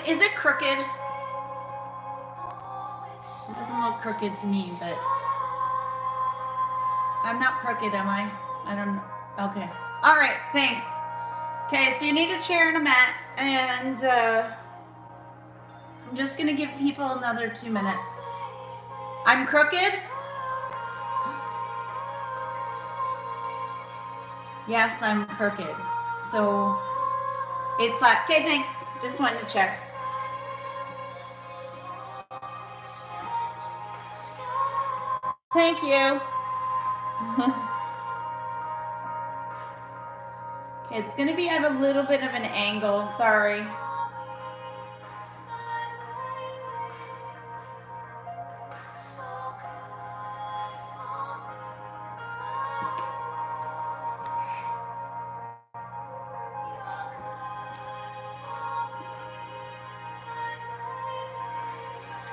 Is it crooked? It doesn't look crooked to me, but I'm not crooked, am I? I don't know. Okay. All right, thanks. Okay, so you need a chair and a mat, and I'm just gonna give people another 2 minutes. I'm crooked? Yes, I'm crooked. So it's like, okay, thanks. Just wanted to check. Thank you. Okay, it's gonna be at a little bit of an angle, sorry.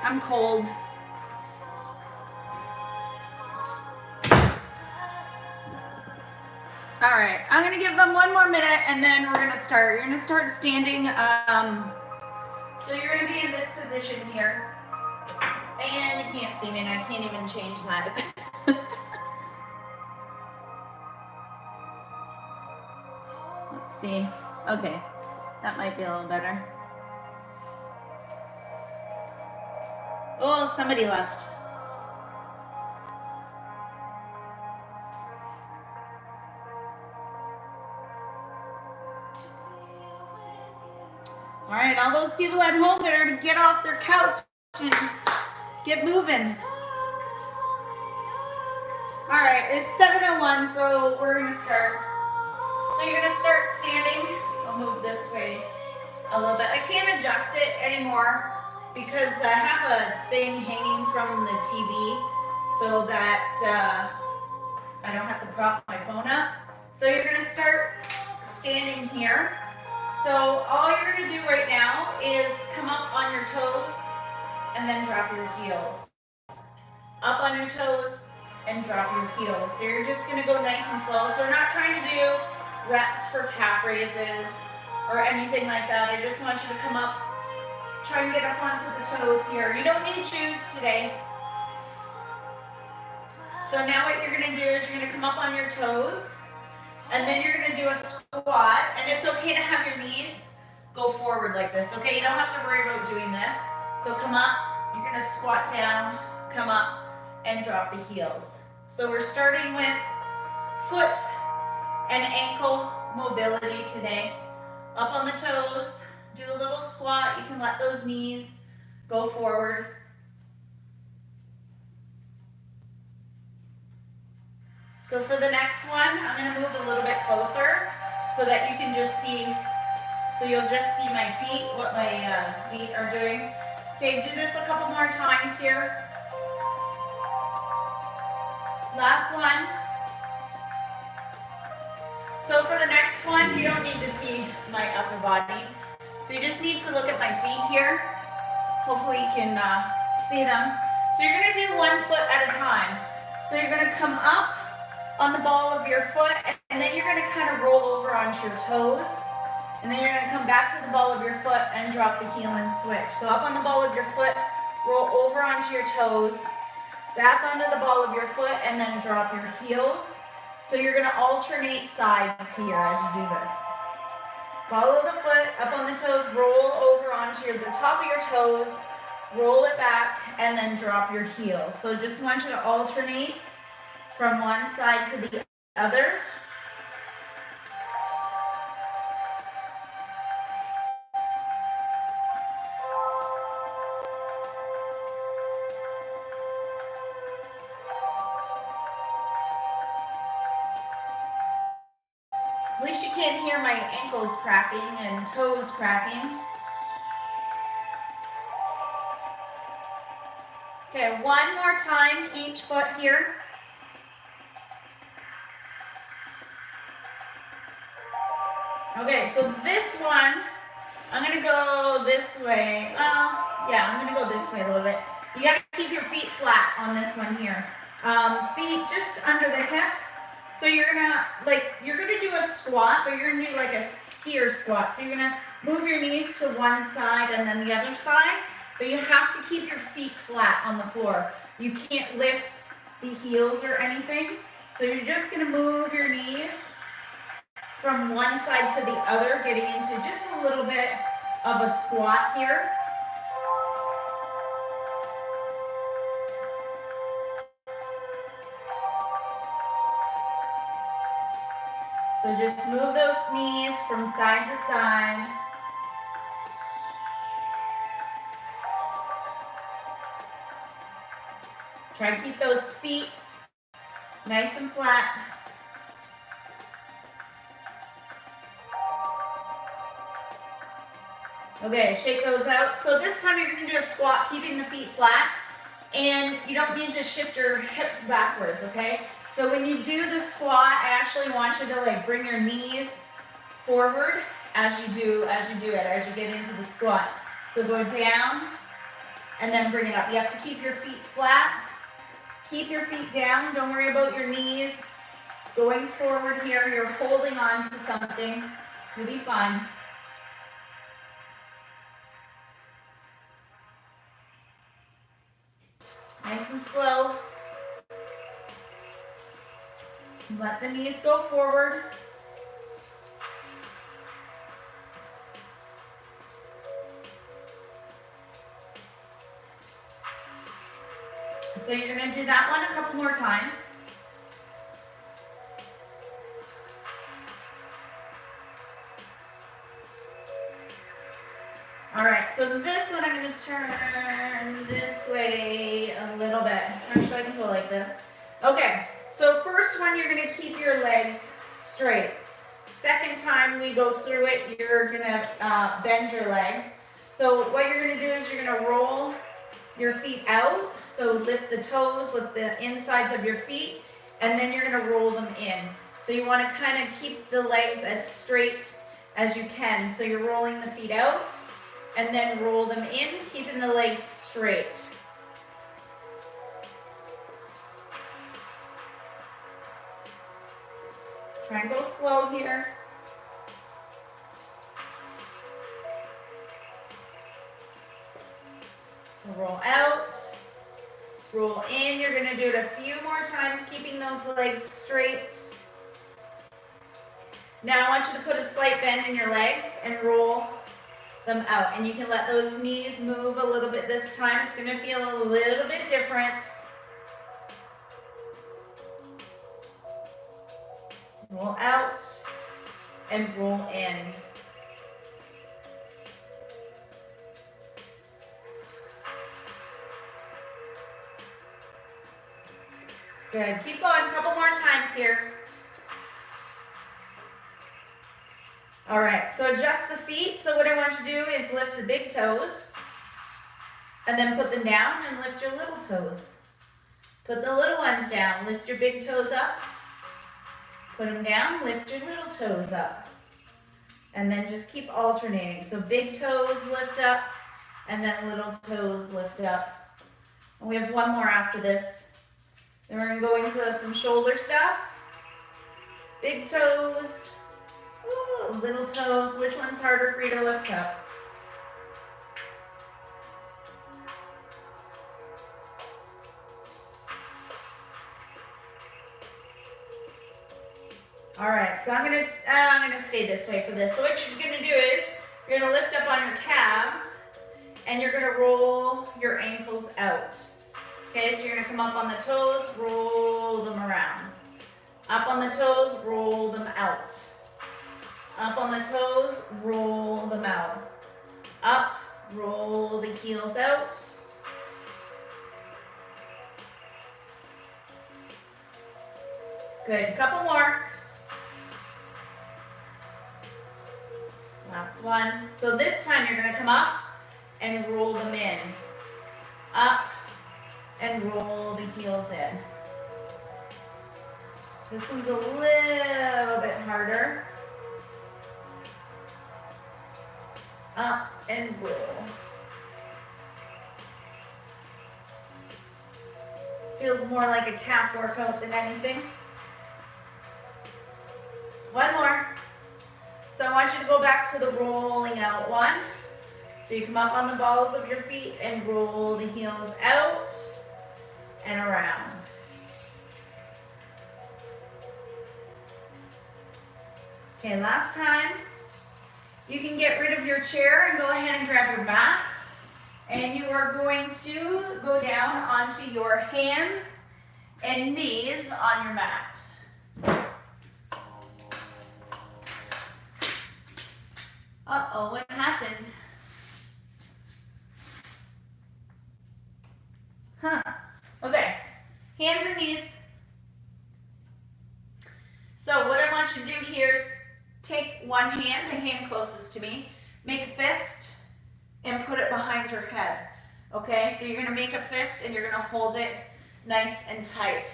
I'm cold. All right, I'm gonna give them 1 more minute and then we're gonna start. You're gonna start standing. So you're gonna be in this position here. And you can't see me and I can't even change that. Let's see. Okay, that might be a little better. Oh, somebody left. All right, all those people at home better get off their couch and get moving. All right, it's 7:01, so we're gonna start. So you're gonna start standing. I'll move this way a little bit. I can't adjust it anymore because I have a thing hanging from the TV so that I don't have to prop my phone up. So you're gonna start standing here. So all you're gonna do right now is come up on your toes and then drop your heels. Up on your toes and drop your heels. So you're just gonna go nice and slow. So we're not trying to do reps for calf raises or anything like that. I just want you to come up, try and get up onto the toes here. You don't need shoes today. So now what you're gonna do is you're gonna come up on your toes and then you're gonna do a squat, and it's okay to have your knees go forward like this, okay? You don't have to worry about doing this. So come up, you're gonna squat down, come up, and drop the heels. So we're starting with foot and ankle mobility today. Up on the toes, do a little squat. You can let those knees go forward. So for the next one, I'm gonna move a little bit closer so that you can just see, so you'll just see my feet, what my feet are doing. Okay, do this a couple more times here. Last one. So for the next one, you don't need to see my upper body. So you just need to look at my feet here. Hopefully you can see them. So you're gonna do 1 foot at a time. So you're gonna come up on the ball of your foot, and then you're gonna kind of roll over onto your toes. And then you're gonna come back to the ball of your foot and drop the heel and switch. So up on the ball of your foot, roll over onto your toes, back onto the ball of your foot, and then drop your heels. So you're gonna alternate sides here as you do this. Follow the foot, up on the toes, roll over onto the top of your toes, roll it back, and then drop your heels. So just want you to alternate from one side to the other. At least you can't hear my ankles cracking and toes cracking. Okay, 1 more time each foot here. Okay, so this one I'm gonna go this way. Yeah, I'm gonna go this way a little bit. You gotta keep your feet flat on this one here. Feet just under the hips. So you're gonna do a squat, but you're gonna do like a skier squat. So you're gonna move your knees to one side and then the other side, but you have to keep your feet flat on the floor. You can't lift the heels or anything. So you're just gonna move your knees from one side to the other, getting into just a little bit of a squat here. So just move those knees from side to side. Try to keep those feet nice and flat. Okay, shake those out. So this time you're gonna do a squat, keeping the feet flat, and you don't need to shift your hips backwards, okay? So when you do the squat, I actually want you to like bring your knees forward as you get into the squat. So go down and then bring it up. You have to keep your feet flat. Keep your feet down. Don't worry about your knees going forward here. You're holding on to something. You'll be fine. Nice and slow. Let the knees go forward. So you're going to do that one a couple more times. All right, so this one I'm going to turn this way a little bit. Actually, I can go like this. Okay, so first one, you're going to keep your legs straight. Second time we go through it, you're going to bend your legs. So what you're going to do is you're going to roll your feet out. So lift the toes, lift the insides of your feet, and then you're going to roll them in. So you want to kind of keep the legs as straight as you can. So you're rolling the feet out and then roll them in, keeping the legs straight. Try and go slow here. So roll out, roll in. You're going to do it a few more times, keeping those legs straight. Now I want you to put a slight bend in your legs and roll them out. And you can let those knees move a little bit this time. It's going to feel a little bit different. Roll out and roll in. Good. Keep going. A couple more times here. All right. So adjust the feet. So what I want you to do is lift the big toes and then put them down and lift your little toes. Put the little ones down. Lift your big toes up. Put them down. Lift your little toes up. And then just keep alternating. So big toes lift up and then little toes lift up. And we have one more after this. Then we're going to go into some shoulder stuff. Big toes, ooh, little toes. Which one's harder for you to lift up? All right, so I'm gonna stay this way for this. So what you're gonna do is you're gonna lift up on your calves and you're gonna roll your ankles out. Okay, so you're gonna come up on the toes, roll them around. Up on the toes, roll them out. Up on the toes, roll them out. Up, roll the heels out. Good, a couple more. Last one. So this time you're gonna come up and roll them in. Up and roll the heels in. This one's a little bit harder. up and roll. Feels more like a calf workout than anything. One more. So I want you to go back to the rolling out one. So you come up on the balls of your feet and roll the heels out and around. Okay, last time. You can get rid of your chair and go ahead and grab your mat. And you are going to go down onto your hands and knees on your mat. Uh-oh, what happened? Huh. Okay, hands and knees. So what I want you to do here is take one hand, the hand closest to me, make a fist and put it behind your head. Okay, so you're gonna make a fist and you're gonna hold it nice and tight.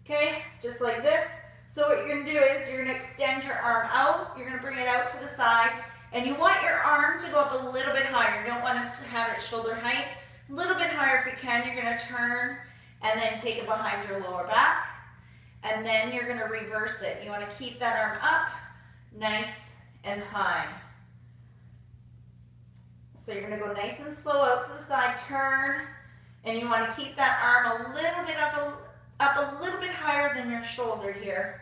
Okay, just like this. So what you're gonna do is you're gonna extend your arm out, you're gonna bring it out to the side, and you want your arm to go up a little bit higher. You don't want to have it shoulder height. A little bit higher if you can. You're gonna turn and then take it behind your lower back. And then you're gonna reverse it. You wanna keep that arm up, nice and high. So you're gonna go nice and slow out to the side, turn, and you wanna keep that arm a little bit up a little bit higher than your shoulder here.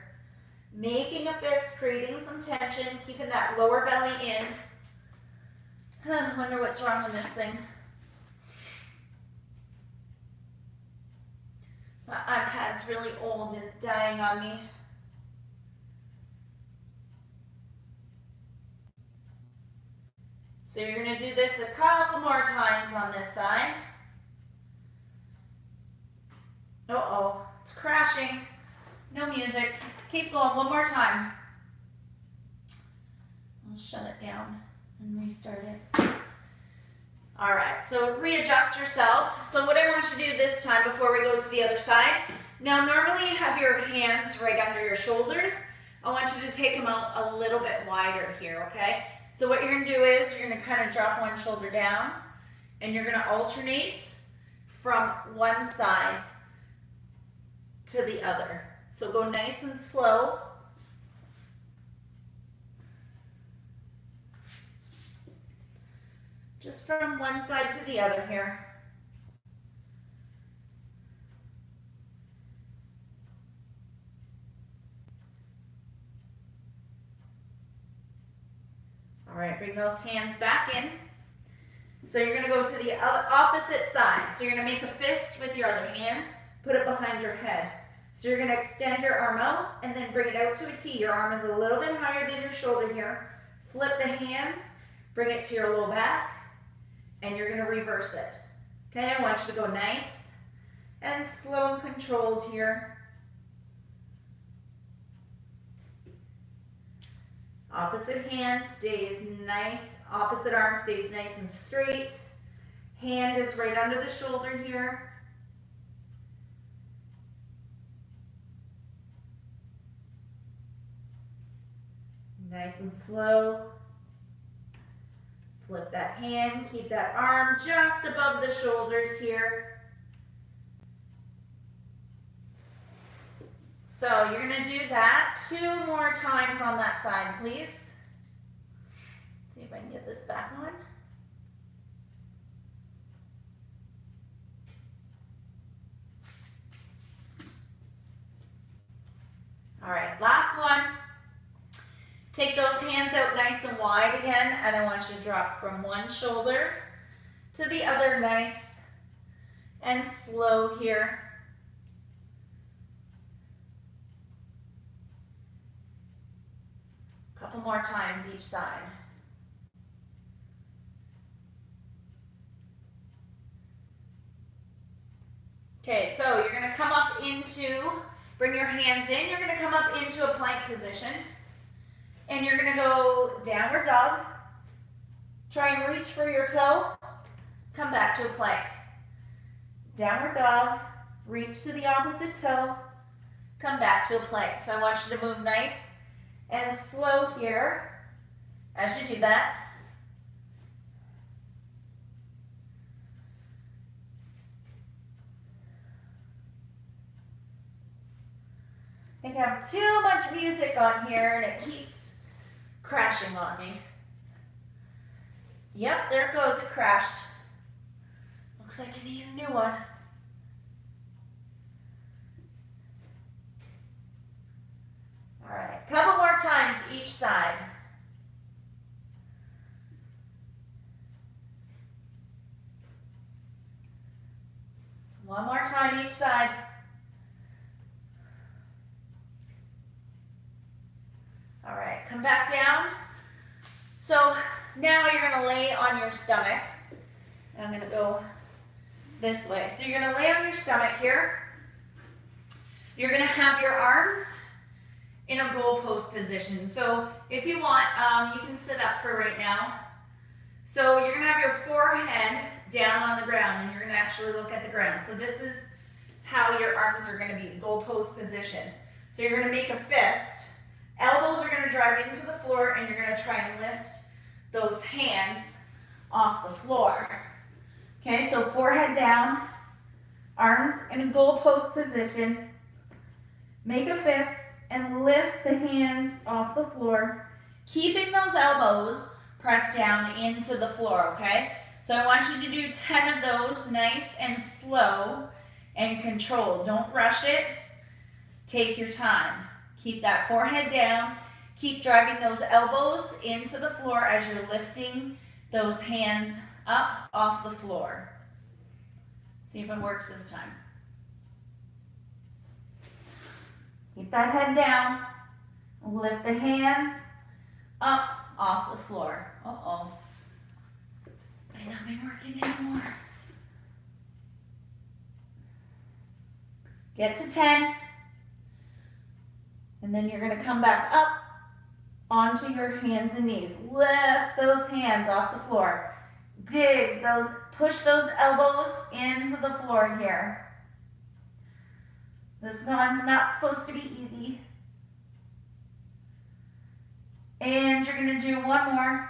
Making a fist, creating some tension, keeping that lower belly in. I wonder what's wrong with this thing. My iPad's really old, it's dying on me. So you're gonna do this a couple more times on this side. Uh-oh, it's crashing. No music. Keep going, one more time. I'll shut it down and restart it. All right, so readjust yourself. So what I want you to do this time before we go to the other side, now normally you have your hands right under your shoulders. I want you to take them out a little bit wider here, okay? So what you're gonna do is you're gonna kind of drop one shoulder down and you're gonna alternate from one side to the other. So go nice and slow. Just from one side to the other here. All right, bring those hands back in. So you're gonna go to the opposite side. So you're gonna make a fist with your other hand, put it behind your head. So you're gonna extend your arm out and then bring it out to a T. Your arm is a little bit higher than your shoulder here. Flip the hand, bring it to your low back, and you're gonna reverse it. Okay, I want you to go nice and slow and controlled here. Opposite hand stays nice, opposite arm stays nice and straight. Hand is right under the shoulder here. Nice and slow. Flip that hand, keep that arm just above the shoulders here. So you're gonna do that 2 more times on that side, please. See if I can get this back on. All right, last one. Take those hands out nice and wide again, and I want you to drop from one shoulder to the other nice and slow here. A couple more times each side. Okay, so you're gonna come up into, bring your hands in, you're gonna come up into a plank position. And you're gonna go downward dog. Try and reach for your toe. Come back to a plank. Downward dog. Reach to the opposite toe. Come back to a plank. So I want you to move nice and slow here as you do that. I have too much music on here and it keeps crashing on me. Yep, there it goes, it crashed. Looks like I need a new one. All right, couple more times each side. One more time each side. All right, come back down. So now you're gonna lay on your stomach. And I'm gonna go this way. So you're gonna lay on your stomach here. You're gonna have your arms in a goalpost position. So if you want, you can sit up for right now. So you're gonna have your forehead down on the ground and you're gonna actually look at the ground. So this is how your arms are gonna be, goalpost position. So you're gonna make a fist. Elbows are gonna drive into the floor and you're gonna try and lift those hands off the floor. Okay, so forehead down, arms in a goalpost position. Make a fist and lift the hands off the floor, keeping those elbows pressed down into the floor, okay? So I want you to do 10 of those, nice and slow and controlled. Don't rush it. Take your time. Keep that forehead down. Keep driving those elbows into the floor as you're lifting those hands up off the floor. See if it works this time. Keep that head down. Lift the hands up off the floor. Uh-oh. Might not be working anymore. Get to 10. And then you're going to come back up onto your hands and knees. Lift those hands off the floor. Dig those, push those elbows into the floor here. This one's not supposed to be easy. And you're going to do one more.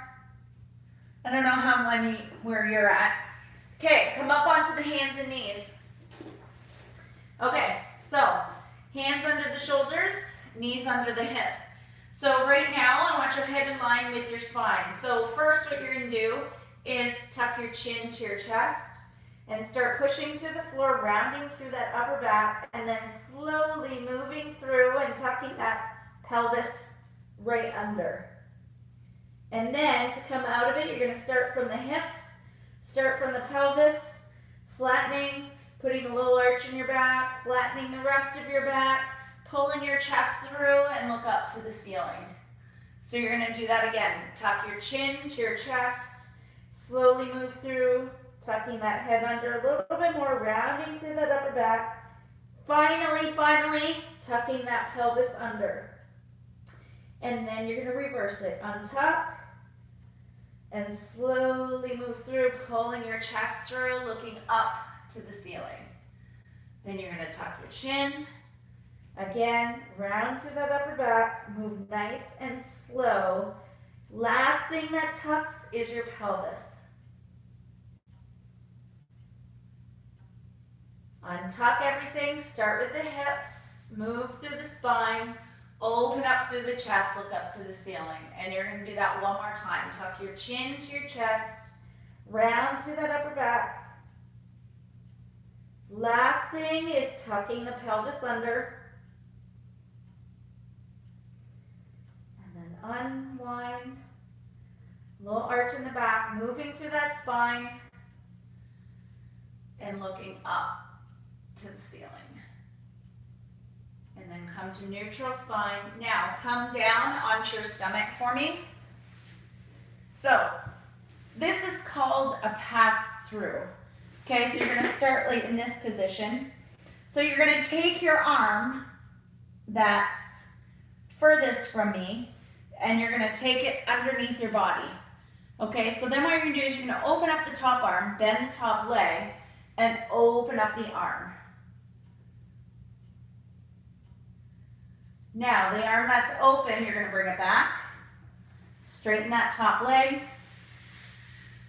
I don't know how many, where you're at. Okay, come up onto the hands and knees. Okay, so hands under the shoulders, knees under the hips. So right now, I want your head in line with your spine. So first what you're going to do is tuck your chin to your chest and start pushing through the floor, rounding through that upper back, and then slowly moving through and tucking that pelvis right under. And then to come out of it, you're going to start from the hips, start from the pelvis, flattening, putting a little arch in your back, flattening the rest of your back, pulling your chest through and look up to the ceiling. So you're going to do that again. Tuck your chin to your chest, slowly move through, tucking that head under a little bit more, rounding through that upper back. Finally, tucking that pelvis under. And then you're going to reverse it. Untuck and slowly move through, pulling your chest through, looking up to the ceiling. Then you're going to tuck your chin. Again, round through that upper back, move nice and slow. Last thing that tucks is your pelvis. Untuck everything, start with the hips, move through the spine, open up through the chest, look up to the ceiling. And you're going to do that one more time. Tuck your chin to your chest, round through that upper back. Last thing is tucking the pelvis under. And then unwind. Little arch in the back, moving through that spine and looking up to the ceiling. And then come to neutral spine. Now come down onto your stomach for me. So this is called a pass-through. Okay, so you're going to start like in this position. So you're going to take your arm that's furthest from me and you're going to take it underneath your body. Okay, so then what you're going to do is you're going to open up the top arm, bend the top leg, and open up the arm. Now, the arm that's open, you're going to bring it back, straighten that top leg,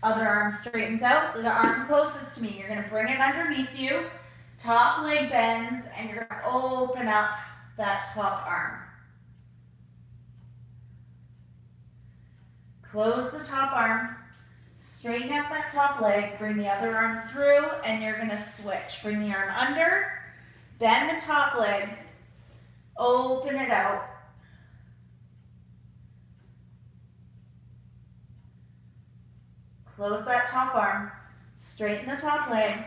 other arm straightens out, the arm closest to me, you're going to bring it underneath you, top leg bends, and you're going to open up that top arm. Close the top arm, straighten out that top leg, bring the other arm through, and you're gonna switch. Bring the arm under, bend the top leg, open it out. Close that top arm, straighten the top leg,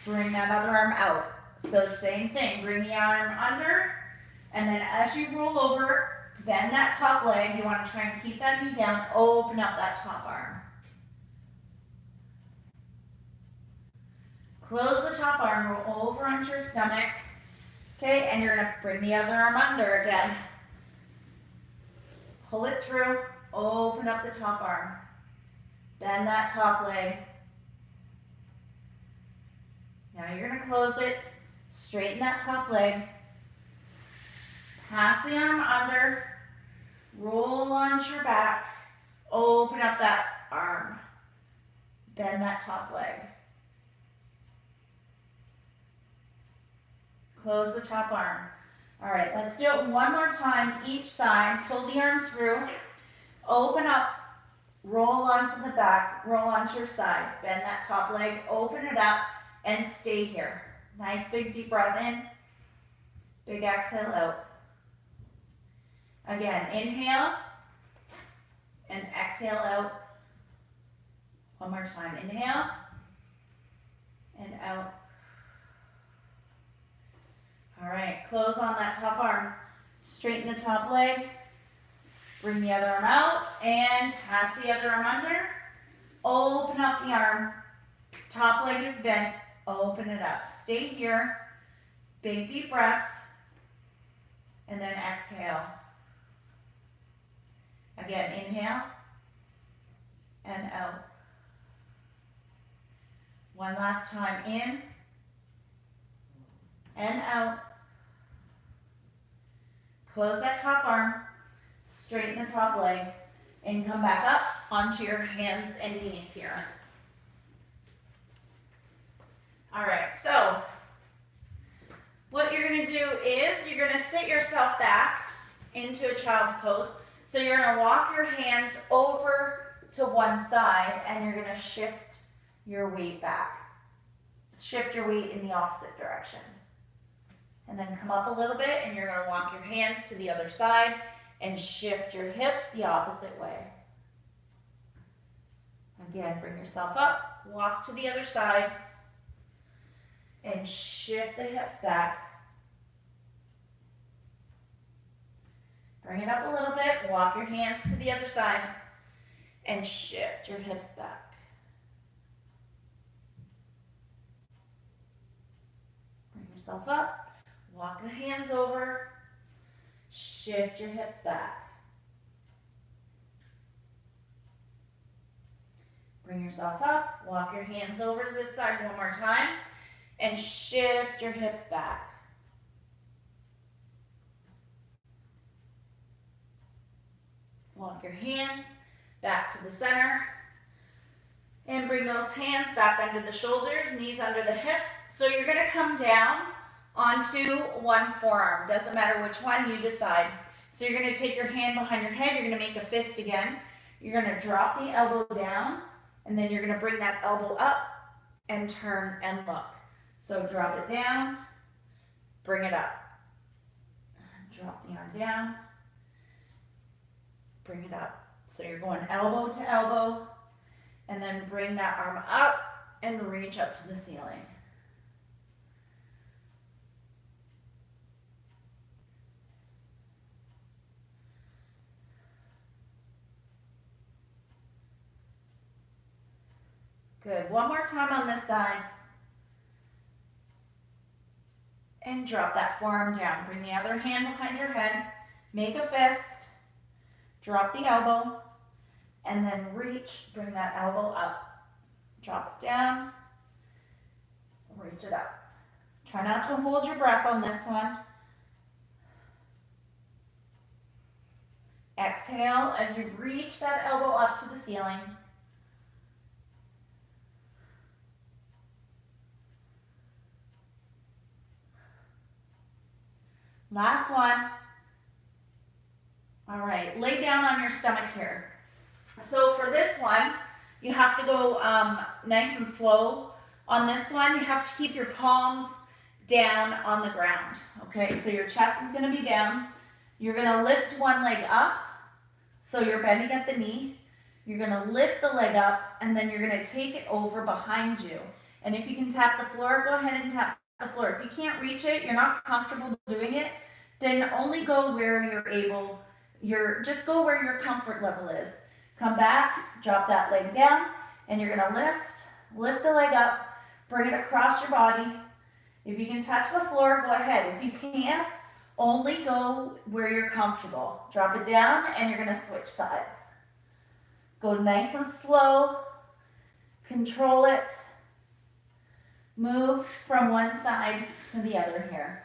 bring that other arm out. So same thing, bring the arm under, and then as you roll over, bend that top leg. You want to try and keep that knee down, open up that top arm. Close the top arm, roll over onto your stomach. Okay, and you're gonna bring the other arm under again. Pull it through, open up the top arm. Bend that top leg. Now you're gonna close it, straighten that top leg. Pass the arm under, roll onto your back, open up that arm. Bend that top leg. Close the top arm. All right, let's do it one more time, each side. Pull the arm through, open up, roll onto the back, roll onto your side. Bend that top leg, open it up, and stay here. Nice big deep breath in, big exhale out. Again, inhale, and exhale out. One more time, inhale, and out. All right, close on that top arm. Straighten the top leg. Bring the other arm out and pass the other arm under. Open up the arm. Top leg is bent. Open it up. Stay here. Big deep breaths. And then exhale. Again, inhale and out. One last time, in and out. Close that top arm, straighten the top leg, and come back up onto your hands and knees here. All right, so what you're gonna do is you're gonna sit yourself back into a child's pose. So you're gonna walk your hands over to one side and you're gonna shift your weight back. Shift your weight in the opposite direction. And then come up a little bit and you're gonna walk your hands to the other side and shift your hips the opposite way. Again, bring yourself up, walk to the other side, and shift the hips back. Bring it up a little bit, walk your hands to the other side, and shift your hips back. Bring yourself up. Walk the hands over, shift your hips back. Bring yourself up, walk your hands over to this side one more time, and shift your hips back. Walk your hands back to the center, and bring those hands back under the shoulders, knees under the hips. So you're gonna come down onto one forearm. Doesn't matter which one, you decide. So you're gonna take your hand behind your head, you're gonna make a fist again. You're gonna drop the elbow down, and then you're gonna bring that elbow up and turn and look. So drop it down, bring it up. Drop the arm down, bring it up. So you're going elbow to elbow, and then bring that arm up and reach up to the ceiling. Good. One more time on this side. And drop that forearm down. Bring the other hand behind your head. Make a fist. Drop the elbow. And then reach. Bring that elbow up. Drop it down. Reach it up. Try not to hold your breath on this one. Exhale as you reach that elbow up to the ceiling. Last one. All right, lay down on your stomach here. So for this one, you have to go nice and slow. On this one, you have to keep your palms down on the ground. Okay, so your chest is gonna be down. You're gonna lift one leg up, so you're bending at the knee. You're gonna lift the leg up, and then you're gonna take it over behind you. And if you can tap the floor, go ahead and tap the floor. If you can't reach it, you're not comfortable doing it, then only go where you're able. Just go where your comfort level is. Come back, drop that leg down, and you're gonna lift the leg up, bring it across your body. If you can touch the floor, go ahead. If you can't, only go where you're comfortable. Drop it down, and you're gonna switch sides. Go nice and slow, control it. Move from one side to the other here.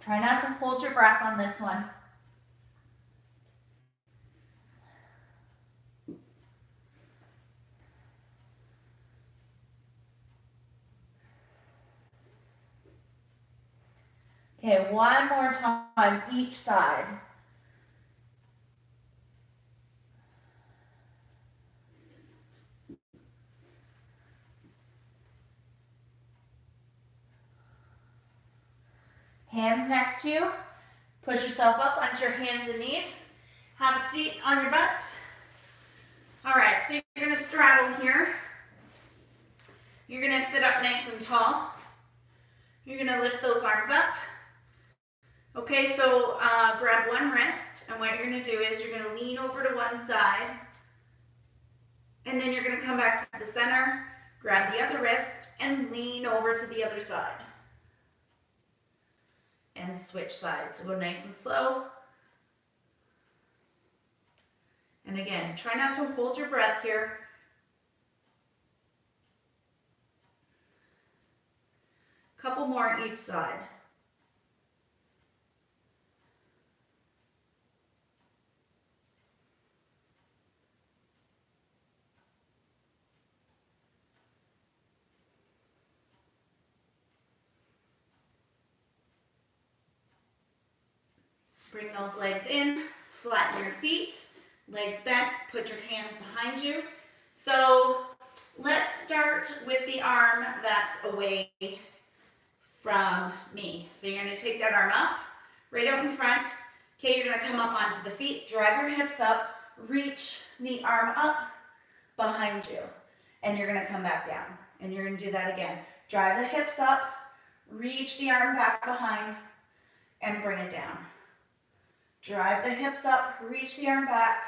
Try not to hold your breath on this one. Okay, one more time each side. Hands next to you. Push yourself up onto your hands and knees. Have a seat on your butt. All right, so you're gonna straddle here. You're gonna sit up nice and tall. You're gonna lift those arms up. Okay, so grab one wrist, and what you're gonna do is you're gonna lean over to one side, and then you're gonna come back to the center, grab the other wrist, and lean over to the other side. And switch sides. So go nice and slow. And again, try not to hold your breath here. Couple more each side. Bring those legs in, flatten your feet, legs bent, put your hands behind you. So let's start with the arm that's away from me. So you're gonna take that arm up, right out in front. Okay, you're gonna come up onto the feet, drive your hips up, reach the arm up behind you. And you're gonna come back down. And you're gonna do that again. Drive the hips up, reach the arm back behind, and bring it down. Drive the hips up, reach the arm back,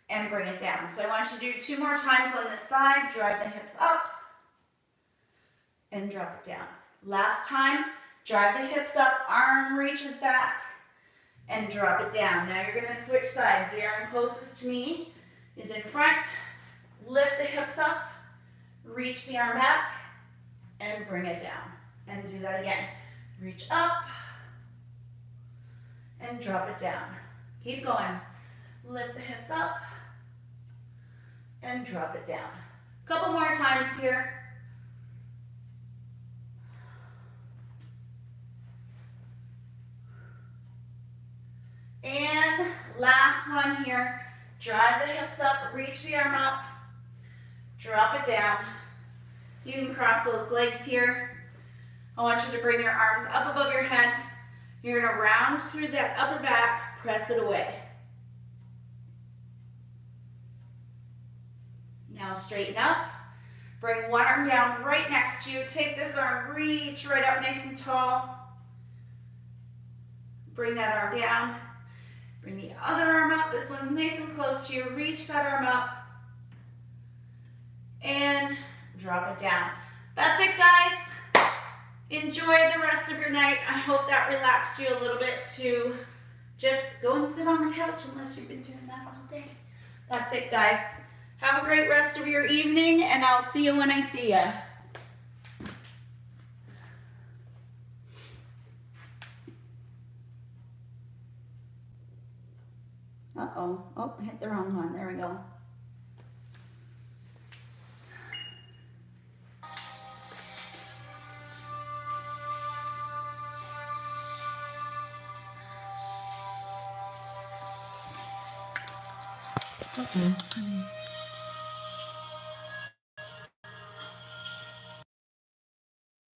and bring it down. So I want you to do 2 more times on this side. Drive the hips up, and drop it down. Last time, drive the hips up, arm reaches back, and drop it down. Now you're gonna switch sides. The arm closest to me is in front. Lift the hips up, reach the arm back, and bring it down. And do that again. Reach up, and drop it down. Keep going. Lift the hips up and drop it down. Couple more times here. And last one here. Drive the hips up, reach the arm up, drop it down. You can cross those legs here. I want you to bring your arms up above your head. You're gonna round through that upper back, press it away. Now straighten up. Bring one arm down right next to you. Take this arm, reach right up nice and tall. Bring that arm down. Bring the other arm up. This one's nice and close to you. Reach that arm up. And drop it down. That's it, guys. Enjoy the rest of your night. I hope that relaxed you a little bit to just go and sit on the couch unless you've been doing that all day. That's it, guys. Have a great rest of your evening, and I'll see you when I see you. Uh-oh. Oh, hit the wrong one. There we go. Uh-oh, honey.